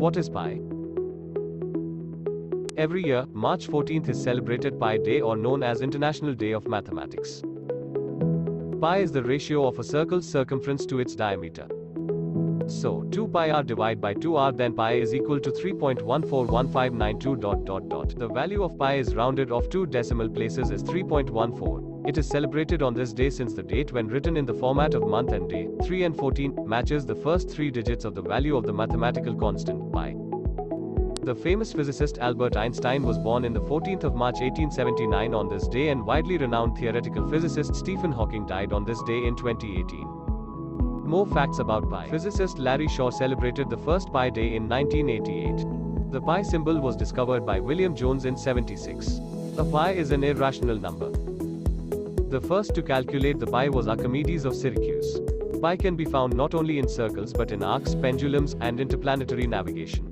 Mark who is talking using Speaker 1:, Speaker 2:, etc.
Speaker 1: What is pi? Every year, March 14th is celebrated Pi Day, or known as International Day of Mathematics. Pi is the ratio of a circle's circumference to its diameter. So, 2 pi r divided by 2 r, then pi is equal to 3.141592 ... The value of pi is rounded off 2 decimal places as 3.14. It is celebrated on this day since the date, when written in the format of month and day, 3 and 14, matches the first 3 digits of the value of the mathematical constant, pi. The famous physicist Albert Einstein was born in the 14th of March 1879 on this day, and widely renowned theoretical physicist Stephen Hawking died on this day in 2018. More facts about pi. Physicist Larry Shaw celebrated the first Pi Day in 1988. The pi symbol was discovered by William Jones in 76. A pi is an irrational number. The first to calculate the pi was Archimedes of Syracuse. Pi can be found not only in circles but in arcs, pendulums, and interplanetary navigation.